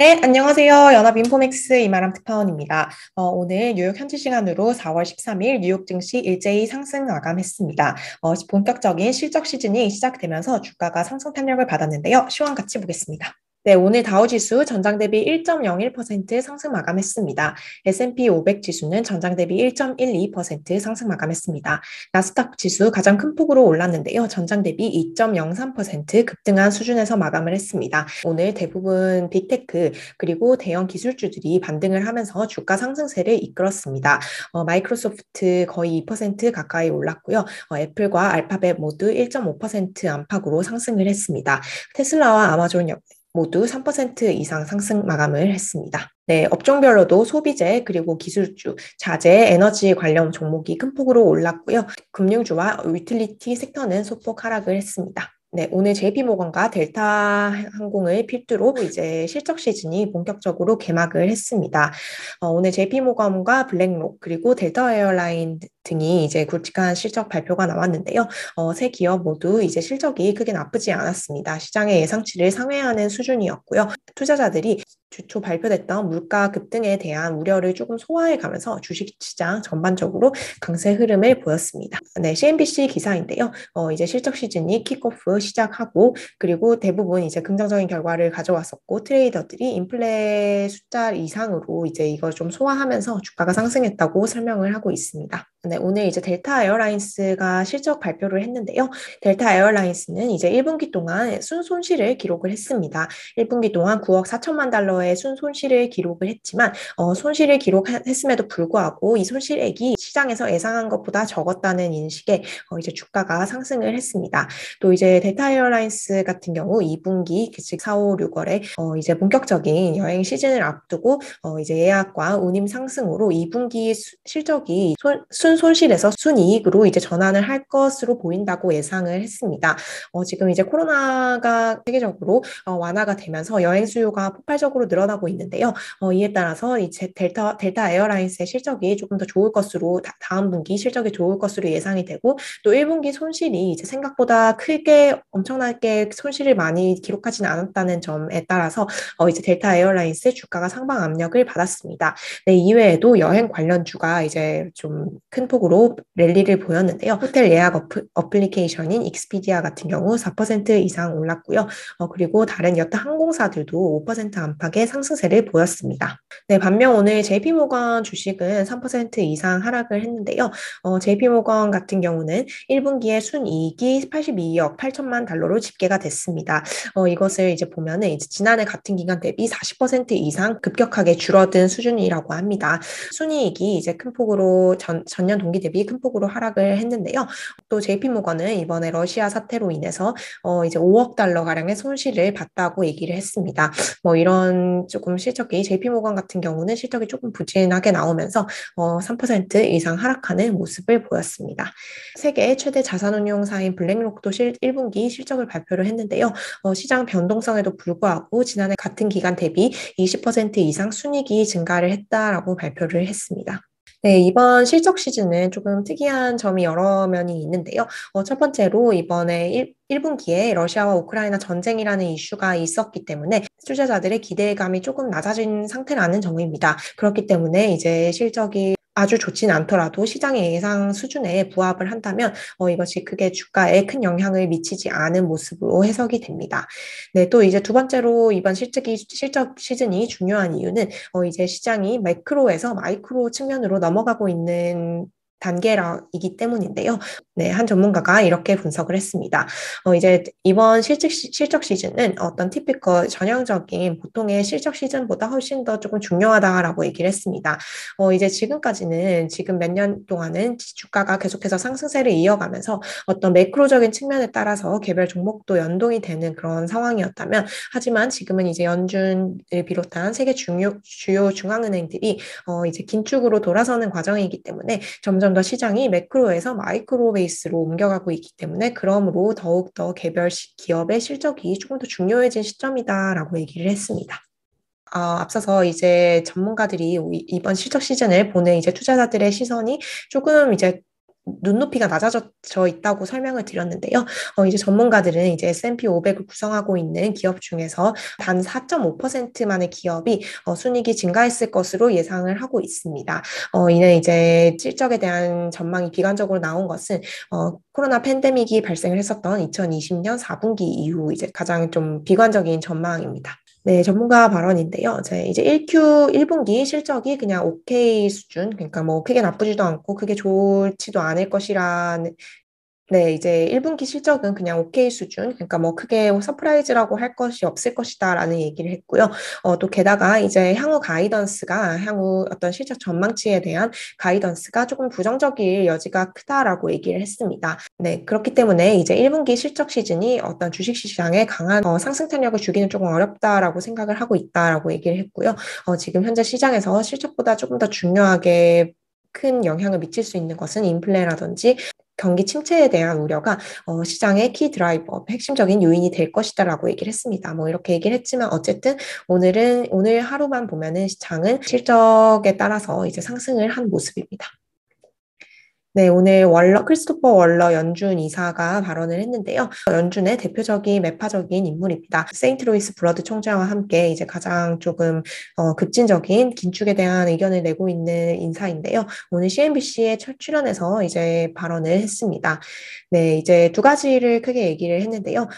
네, 안녕하세요. 연합인포맥스 이마람 특파원입니다. 오늘 뉴욕 현지 시간으로 4월 13일 뉴욕 증시 일제히 상승 마감했습니다. 본격적인 실적 시즌이 시작되면서 주가가 상승 탄력을 받았는데요. 시황 같이 보겠습니다. 네, 오늘 다우지수 전장 대비 1.01% 상승 마감했습니다. S&P 500 지수는 전장 대비 1.12% 상승 마감했습니다. 나스닥 지수 가장 큰 폭으로 올랐는데요. 전장 대비 2.03% 급등한 수준에서 마감을 했습니다. 오늘 대부분 빅테크 그리고 대형 기술주들이 반등을 하면서 주가 상승세를 이끌었습니다. 마이크로소프트 거의 2% 가까이 올랐고요. 애플과 알파벳 모두 1.5% 안팎으로 상승을 했습니다. 테슬라와 아마존 모두 3% 이상 상승 마감을 했습니다. 네, 업종별로도 소비재 그리고 기술주, 자재, 에너지 관련 종목이 큰 폭으로 올랐고요. 금융주와 유틸리티 섹터는 소폭 하락을 했습니다. 네, 오늘 JP모건과 델타 항공을 필두로 이제 실적 시즌이 본격적으로 개막을 했습니다. 오늘 JP모건과 블랙록 그리고 델타 에어라인 등이 이제 굵직한 실적 발표가 나왔는데요. 세 기업 모두 이제 실적이 크게 나쁘지 않았습니다. 시장의 예상치를 상회하는 수준이었고요. 투자자들이 주초 발표됐던 물가 급등에 대한 우려를 조금 소화해 가면서 주식시장 전반적으로 강세 흐름을 보였습니다. 네, CNBC 기사인데요. 이제 실적 시즌이 킥오프 시작하고 그리고 대부분 이제 긍정적인 결과를 가져왔었고 트레이더들이 인플레 숫자 이상으로 이제 이걸 좀 소화하면서 주가가 상승했다고 설명을 하고 있습니다. 네, 오늘 이제 델타 에어라인스가 실적 발표를 했는데요. 델타 에어라인스는 이제 1분기 동안 순손실을 기록을 했습니다. 1분기 동안 9억 4천만 달러의 순손실을 기록을 했지만 손실을 기록했음에도 불구하고 이 손실액이 시장에서 예상한 것보다 적었다는 인식에 이제 주가가 상승을 했습니다. 또 이제 델타 에어라인스 같은 경우 2분기 즉 4, 5, 6월에 이제 본격적인 여행 시즌을 앞두고 이제 예약과 운임 상승으로 2분기 실적이 순손실에서 순이익으로 이제 전환을 할 것으로 보인다고 예상을 했습니다. 지금 이제 코로나가 세계적으로 완화가 되면서 여행 수요가 폭발적으로 늘어나고 있는데요. 이에 따라서 이제 델타 에어라인스의 실적이 조금 더 좋을 것으로 다음 분기 실적이 좋을 것으로 예상이 되고 또 1분기 손실이 이제 생각보다 크게 엄청나게 손실을 많이 기록하지는 않았다는 점에 따라서 이제 델타 에어라인스의 주가가 상방 압력을 받았습니다. 네, 이외에도 여행 관련주가 이제 좀 큰 폭으로 랠리를 보였는데요. 호텔 예약 어플리케이션인 익스피디아 같은 경우 4% 이상 올랐고요. 그리고 다른 여타 항공사들도 5% 안팎의 상승세를 보였습니다. 네, 반면 오늘 JP모건 주식은 3% 이상 하락을 했는데요. JP모건 같은 경우는 1분기에 순이익이 82억 8천만 달러로 집계가 됐습니다. 이것을 이제 보면은 이제 지난해 같은 기간 대비 40% 이상 급격하게 줄어든 수준이라고 합니다. 순이익이 이제 큰 폭으로 전년 동기 대비 큰 폭으로 하락을 했는데요. 또 JP모건은 이번에 러시아 사태로 인해서 이제 5억 달러 가량의 손실을 봤다고 얘기를 했습니다. 뭐 이런 조금 실적이 JP모건 같은 경우는 실적이 조금 부진하게 나오면서 3% 이상 하락하는 모습을 보였습니다. 세계 최대 자산운용사인 블랙록도 1분기 실적을 발표를 했는데요. 시장 변동성에도 불구하고 지난해 같은 기간 대비 20% 이상 순이익이 증가를 했다라고 발표를 했습니다. 네, 이번 실적 시즌은 조금 특이한 점이 여러 면이 있는데요. 첫 번째로 이번에 1분기에 러시아와 우크라이나 전쟁이라는 이슈가 있었기 때문에 투자자들의 기대감이 조금 낮아진 상태라는 점입니다. 그렇기 때문에 이제 실적이 아주 좋진 않더라도 시장의 예상 수준에 부합을 한다면 이것이 크게 주가에 큰 영향을 미치지 않은 모습으로 해석이 됩니다. 네, 또 이제 두 번째로 이번 실적 시즌이 중요한 이유는 이제 시장이 매크로에서 마이크로 측면으로 넘어가고 있는 단계이기 때문인데요. 네, 한 전문가가 이렇게 분석을 했습니다. 이제 이번 실적 시즌은 어떤 티피컬 전형적인 보통의 실적 시즌보다 훨씬 더 조금 중요하다라고 얘기를 했습니다. 이제 지금 몇 년 동안은 주가가 계속해서 상승세를 이어가면서 어떤 매크로적인 측면에 따라서 개별 종목도 연동이 되는 그런 상황이었다면 하지만 지금은 이제 연준을 비롯한 세계 주요 중앙은행들이 이제 긴축으로 돌아서는 과정이기 때문에 점점 더 시장이 매크로에서 마이크로 베이스로 옮겨가고 있기 때문에 그러므로 더욱더 개별 기업의 실적이 조금 더 중요해진 시점이다라고 얘기를 했습니다. 앞서서 이제 전문가들이 이번 실적 시즌을 보는 이제 투자자들의 시선이 조금 이제 눈높이가 낮아져 있다고 설명을 드렸는데요. 이제 전문가들은 이제 S&P 500을 구성하고 있는 기업 중에서 단 4.5%만의 기업이 순이익이 증가했을 것으로 예상을 하고 있습니다. 이는 이제 실적에 대한 전망이 비관적으로 나온 것은 코로나 팬데믹이 발생을 했었던 2020년 4분기 이후 이제 가장 좀 비관적인 전망입니다. 네, 전문가 발언인데요. 이제 1분기 실적이 그냥 오케이 수준, 그러니까 뭐 크게 나쁘지도 않고 크게 좋지도 않을 것이라는 네, 이제 1분기 실적은 그냥 오케이 수준, 그러니까 뭐 크게 서프라이즈라고 할 것이 없을 것이다라는 얘기를 했고요. 또 게다가 이제 향후 어떤 실적 전망치에 대한 가이던스가 조금 부정적일 여지가 크다라고 얘기를 했습니다. 네, 그렇기 때문에 이제 1분기 실적 시즌이 어떤 주식 시장에 강한 상승 탄력을 주기는 조금 어렵다라고 생각을 하고 있다라고 얘기를 했고요. 지금 현재 시장에서 실적보다 조금 더 중요하게 큰 영향을 미칠 수 있는 것은 인플레라든지 경기 침체에 대한 우려가 시장의 키 드라이버, 핵심적인 요인이 될 것이다라고 얘기를 했습니다. 뭐 이렇게 얘기를 했지만 어쨌든 오늘 하루만 보면은 시장은 실적에 따라서 이제 상승을 한 모습입니다. 네, 오늘 크리스토퍼 월러 연준 이사가 발언을 했는데요. 연준의 대표적인 매파적인 인물입니다. 세인트로이스 블러드 총재와 함께 이제 가장 조금 급진적인 긴축에 대한 의견을 내고 있는 인사인데요. 오늘 CNBC에 출연해서 이제 발언을 했습니다. 네, 이제 두 가지를 크게 얘기를 했는데요.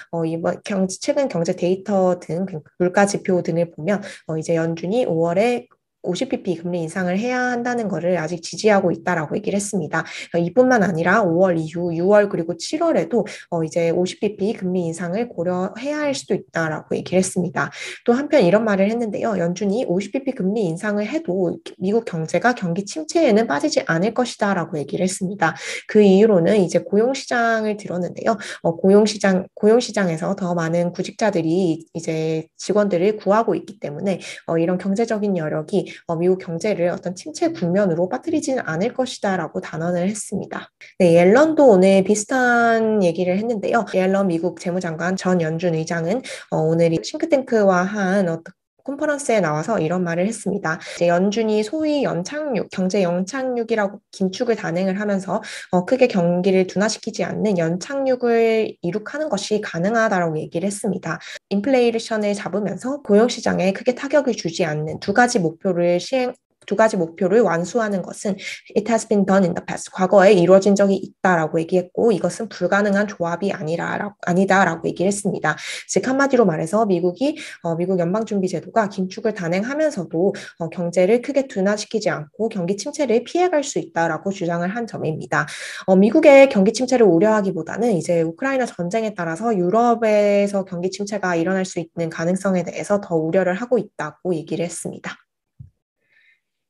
최근 경제 데이터 등 물가 지표 등을 보면 이제 연준이 5월에 50bp 금리 인상을 해야 한다는 것을 아직 지지하고 있다라고 얘기를 했습니다. 이뿐만 아니라 5월 이후 6월 그리고 7월에도 이제 50bp 금리 인상을 고려해야 할 수도 있다라고 얘기를 했습니다. 또 한편 이런 말을 했는데요. 연준이 50bp 금리 인상을 해도 미국 경제가 경기 침체에는 빠지지 않을 것이다라고 얘기를 했습니다. 그 이유로는 이제 고용시장을 들었는데요. 고용시장에서 더 많은 구직자들이 이제 직원들을 구하고 있기 때문에 이런 경제적인 여력이 미국 경제를 어떤 침체 국면으로 빠뜨리지는 않을 것이다라고 단언을 했습니다. 네, 옐런도 오늘 비슷한 얘기를 했는데요. 옐런 미국 재무장관 전 연준 의장은 오늘 싱크탱크와 한 컨퍼런스에 나와서 이런 말을 했습니다. 이제 연준이 소위 경제 연착륙이라고 긴축을 단행을 하면서 크게 경기를 둔화시키지 않는 연착륙을 이룩하는 것이 가능하다고 얘기를 했습니다. 인플레이션을 잡으면서 고용시장에 크게 타격을 주지 않는 두 가지 목표를 완수하는 것은 it has been done in the past. 과거에 이루어진 적이 있다라고 얘기했고 이것은 불가능한 조합이 아니다라고 얘기를 했습니다. 즉 한마디로 말해서 미국 연방준비제도가 긴축을 단행하면서도 경제를 크게 둔화시키지 않고 경기 침체를 피해갈 수 있다라고 주장을 한 점입니다. 미국의 경기 침체를 우려하기보다는 이제 우크라이나 전쟁에 따라서 유럽에서 경기 침체가 일어날 수 있는 가능성에 대해서 더 우려를 하고 있다고 얘기를 했습니다.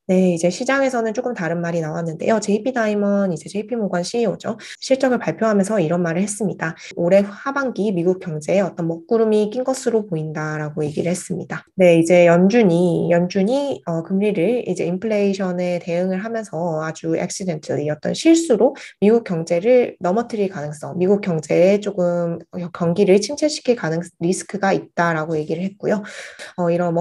네, 이제 시장에서는 조금 다른 말이 나왔는데요. JP 다이먼, 이제 JP 모건 CEO죠. 실적을 발표하면서 이런 말을 했습니다. 올해 하반기 미국 경제에 어떤 먹구름이 낀 것으로 보인다라고 얘기를 했습니다. 네, 이제 연준이 금리를 이제 인플레이션에 대응을 하면서 아주 액시덴틀리 어떤 실수로 미국 경제를 넘어뜨릴 가능성, 미국 경제에 조금 경기를 침체시킬 리스크가 있다라고 얘기를 했고요. 이런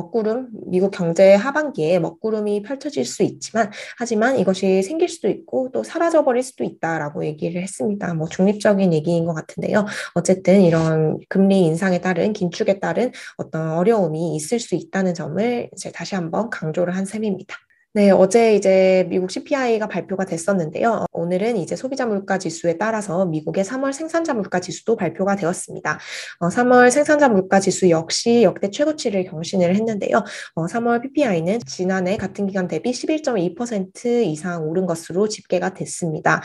미국 경제 하반기에 먹구름이 펼쳐질 수 있지만, 하지만 이것이 생길 수도 있고 또 사라져버릴 수도 있다라고 얘기를 했습니다. 뭐 중립적인 얘기인 것 같은데요. 어쨌든 이런 금리 인상에 따른 긴축에 따른 어떤 어려움이 있을 수 있다는 점을 이제 다시 한번 강조를 한 셈입니다. 네, 어제 이제 미국 CPI가 발표가 됐었는데요. 오늘은 이제 소비자 물가 지수에 따라서 미국의 3월 생산자 물가 지수도 발표가 되었습니다. 3월 생산자 물가 지수 역시 역대 최고치를 경신을 했는데요. 3월 PPI는 지난해 같은 기간 대비 11.2% 이상 오른 것으로 집계가 됐습니다.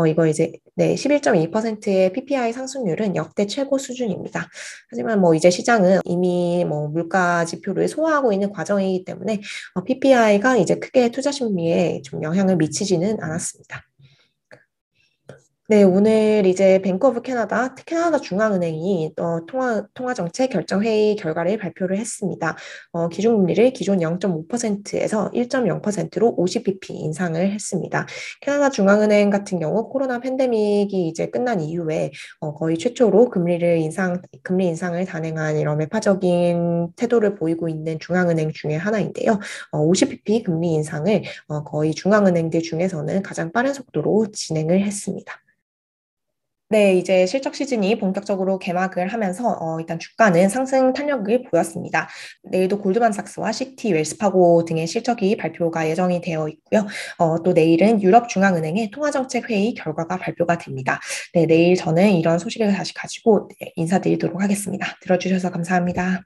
이거 이제 네, 11.2%의 PPI 상승률은 역대 최고 수준입니다. 하지만 뭐 이제 시장은 이미 뭐 물가 지표를 소화하고 있는 과정이기 때문에 PPI가 이제 크게 투자 심리에 좀 영향을 미치지는 않았습니다. 네, 오늘 이제 뱅크 오브 캐나다 중앙은행이 통화 정책 결정 회의 결과를 발표를 했습니다. 기준금리를 기존 0.5%에서 1.0%로 50bp 인상을 했습니다. 캐나다 중앙은행 같은 경우 코로나 팬데믹이 이제 끝난 이후에 거의 최초로 금리 인상을 단행한 이런 매파적인 태도를 보이고 있는 중앙은행 중에 하나인데요. 50bp 금리 인상을 거의 중앙은행들 중에서는 가장 빠른 속도로 진행을 했습니다. 네, 이제 실적 시즌이 본격적으로 개막을 하면서 일단 주가는 상승 탄력을 보였습니다. 내일도 골드만삭스와 시티, 웰스파고 등의 실적이 발표가 예정이 되어 있고요. 또 내일은 유럽 중앙은행의 통화정책 회의 결과가 발표가 됩니다. 네, 내일 저는 이런 소식을 다시 가지고 인사드리도록 하겠습니다. 들어주셔서 감사합니다.